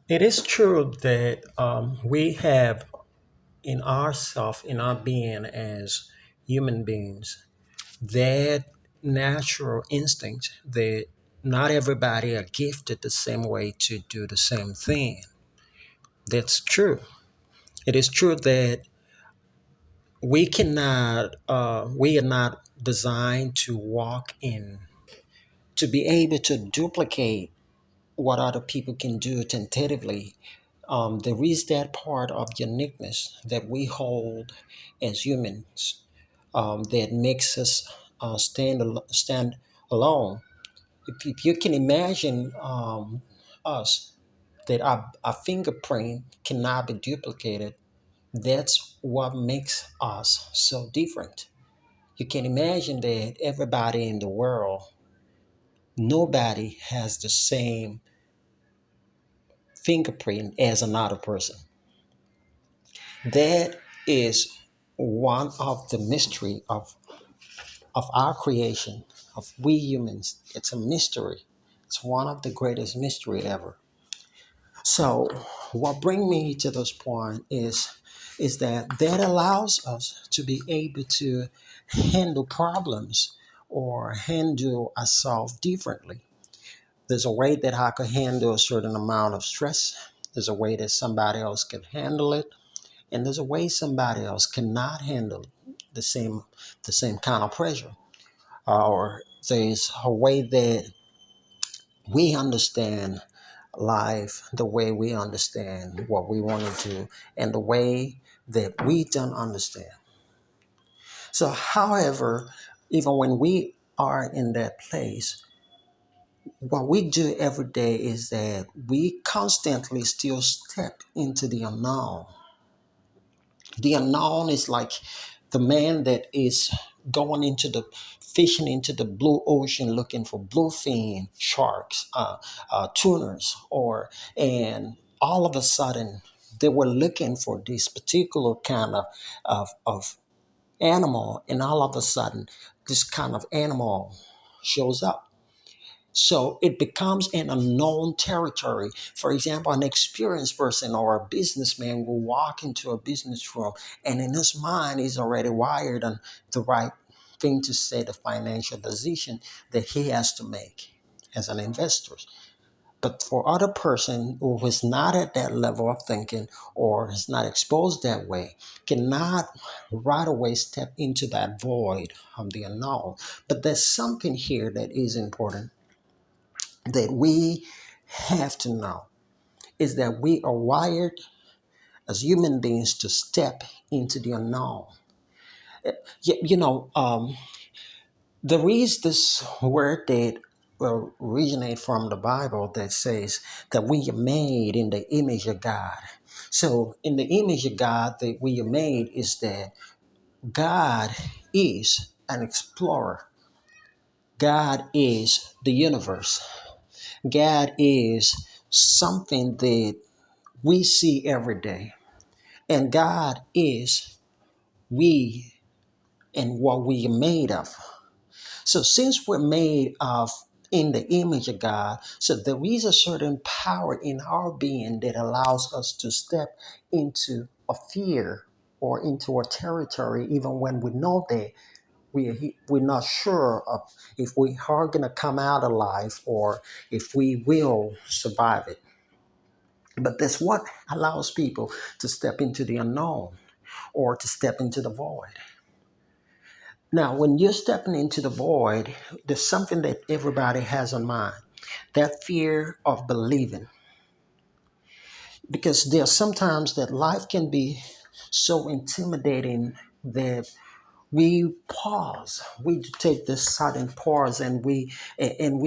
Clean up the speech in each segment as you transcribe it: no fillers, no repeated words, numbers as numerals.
It is true that we have in ourself, in our being as human beings, that natural instinct that not everybody are gifted the same way to do the same thing. That's true. It is true that we are not designed to walk in, to be able to duplicate what other people can do tentatively. There is that part of uniqueness that we hold as humans that makes us stand alone. If you can imagine us, that our fingerprint cannot be duplicated, that's what makes us so different. You can imagine that everybody in the world, nobody has the same fingerprint as another person. That is one of the mystery of our creation, of we humans. It's a mystery. It's one of the greatest mystery ever. So what bring me to this point is that allows us to be able to handle problems or handle ourselves differently. There's a way that I could handle a certain amount of stress. There's a way that somebody else can handle it, and there's a way somebody else cannot handle the same the same kind of pressure. Or there's a way that we understand life the way we understand what we want to do, and the way that we don't understand. So, however, even when we are in that place, what we do every day is that we constantly still step into the unknown. The unknown is like the man that is going into the fishing into the blue ocean looking for bluefin sharks, tuners, or and all of a sudden they were looking for this particular kind of animal, and all of a sudden this kind of animal shows up. So it becomes an unknown territory. For example, an experienced person or a businessman will walk into a business room, and in his mind, he's already wired on the right thing to say, the financial decision that he has to make as an investor. But for other person who is not at that level of thinking or is not exposed that way, cannot right away step into that void of the unknown. But there's something here that is important that we have to know is that we are wired as human beings to step into the unknown. There is this word that originate from the Bible that says that we are made in the image of God. So, in the image of God that we are made is that God is an explorer. God is the universe. God is something that we see every day. And God is we and what we are made of. So since we're made of in the image of God, so there is a certain power in our being that allows us to step into a fear or into a territory even when we know that we're not sure of if we are going to come out alive or if we will survive it. But that's what allows people to step into the unknown or to step into the void. Now, when you're stepping into the void, there's something that everybody has in mind, that fear of believing. Because there's sometimes that life can be so intimidating that we pause, we take this sudden pause, and we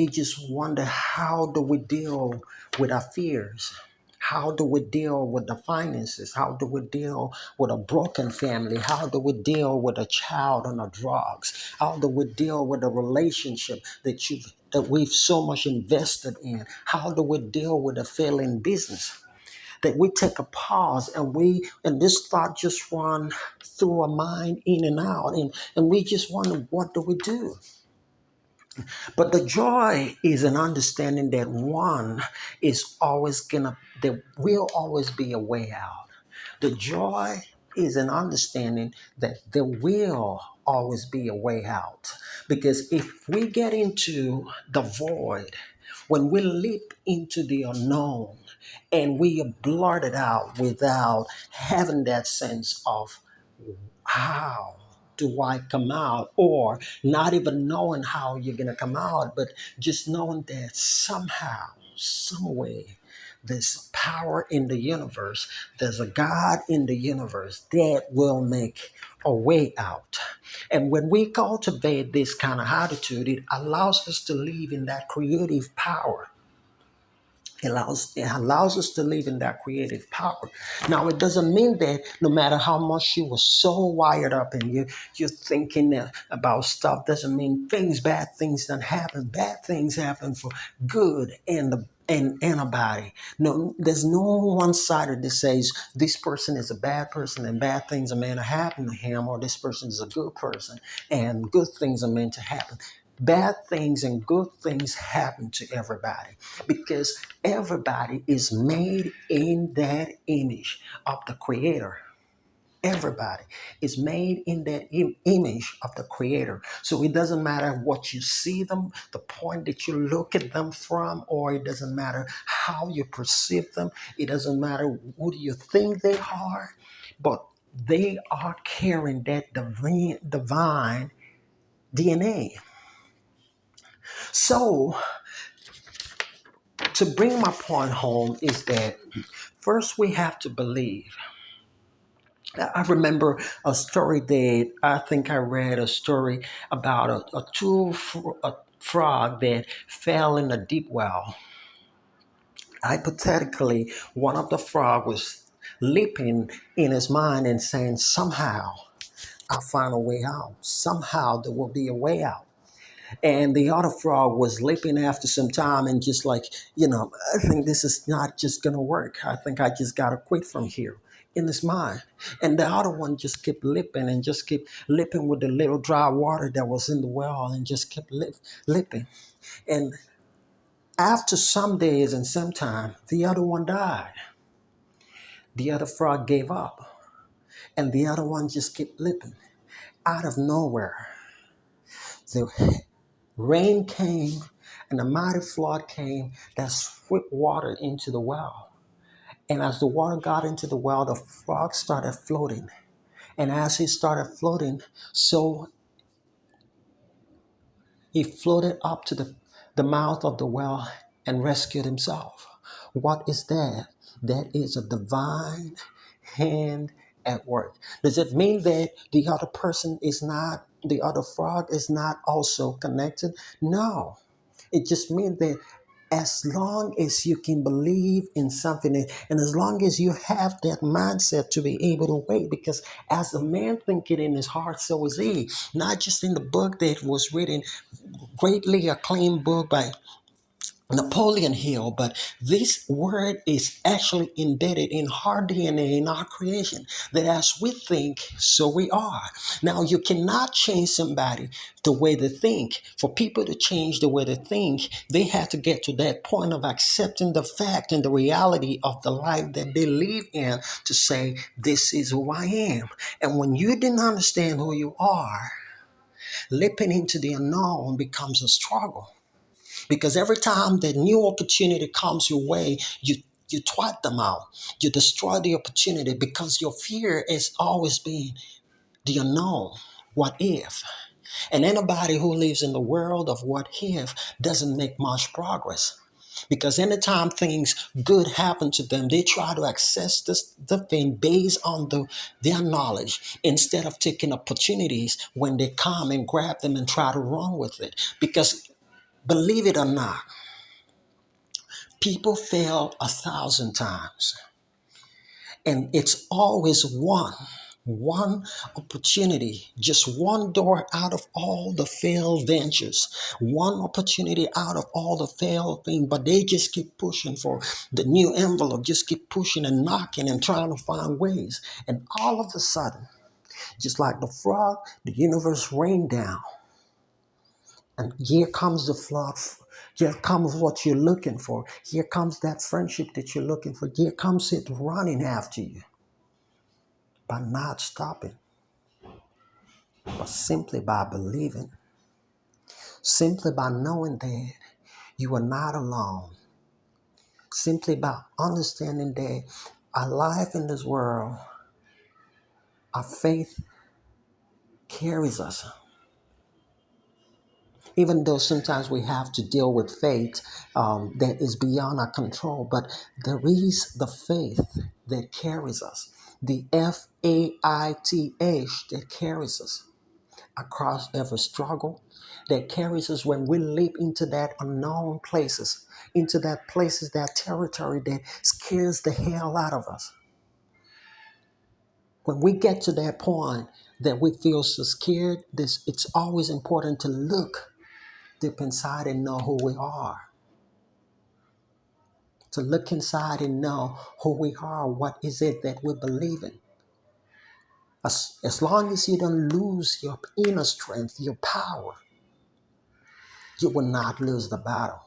just wonder, how do we deal with our fears? How do we deal with the finances? How do we deal with a broken family? How do we deal with a child on the drugs? How do we deal with a relationship that we've so much invested in? How do we deal with a failing business? That we take a pause, and this thought just run through our mind in and out, and we just wonder, what do we do? But the joy is an understanding that one is always gonna, there will always be a way out. The joy is an understanding that there will always be a way out. Because if we get into the void, when we leap into the unknown and we blurt it out without having that sense of how do I come out, or not even knowing how you're going to come out, but just knowing that somehow, some way, there's power in the universe, there's a God in the universe that will make a way out. And when we cultivate this kind of attitude, it allows us to live in that creative power. It allows us to live in that creative power. Now, it doesn't mean that no matter how much you were so wired up and you're thinking about stuff, doesn't mean bad things don't happen. Bad things happen for good and anybody. No, there's no one sided that says this person is a bad person and bad things are meant to happen to him, or this person is a good person and good things are meant to happen. Bad things and good things happen to everybody because everybody is made in that image of the Creator. Everybody is made in that image of the Creator. So it doesn't matter what you see them, the point that you look at them from, or it doesn't matter how you perceive them. It doesn't matter who do you think they are, but they are carrying that divine DNA. So to bring my point home is that first we have to believe. I remember a story that I think I read a story about a frog that fell in a deep well. Hypothetically, one of the frog was leaping in his mind and saying, somehow I'll find a way out. Somehow there will be a way out. And the other frog was leaping after some time and just like, I think this is not just going to work. I think I just got to quit from here in his mind. And the other one just kept lipping and just kept lipping with the little dry water that was in the well and just kept lipping. And after some days and some time, the other one died. The other frog gave up and the other one just kept lipping. Out of nowhere, the rain came and a mighty flood came that swept water into the well. And as the water got into the well, the frog started floating. And as he started floating, so he floated up to the mouth of the well and rescued himself. What is that? That is a divine hand at work. Does it mean that the other person is not, the other frog is not also connected? No. It just means that as long as you can believe in something and as long as you have that mindset to be able to wait, because as a man thinketh in his heart, so is he. Not just in the book that was written, greatly acclaimed book by Napoleon Hill, but this word is actually embedded in our DNA, in our creation, that as we think, so we are. Now, you cannot change somebody the way they think. For people to change the way they think, they have to get to that point of accepting the fact and the reality of the life that they live in to say, this is who I am. And when you didn't understand who you are, leaping into the unknown becomes a struggle. Because every time that new opportunity comes your way, you twat them out. You destroy the opportunity because your fear is always being the unknown. What if? And anybody who lives in the world of what if doesn't make much progress. Because anytime things good happen to them, they try to access the thing based on their knowledge instead of taking opportunities when they come and grab them and try to run with it. Because believe it or not, people fail 1,000 times, and it's always one opportunity, just one door out of all the failed ventures, one opportunity out of all the failed things. But they just keep pushing for the new envelope, just keep pushing and knocking and trying to find ways. And all of a sudden, just like the frog, the universe rained down And here comes the flood. Here comes what you're looking for. Here comes that friendship that you're looking for. Here comes it running after you, by not stopping, but simply by believing, simply by knowing that you are not alone, simply by understanding that our life in this world, our faith carries us. Even though sometimes we have to deal with fate that is beyond our control, but there is the faith that carries us, the faith that carries us across every struggle, that carries us when we leap into that unknown places, into that places, that territory that scares the hell out of us. When we get to that point that we feel so scared, it's always important to look deep inside and know who we are. To look inside and know who we are, what is it that we believe in. As long as you don't lose your inner strength, your power, you will not lose the battle.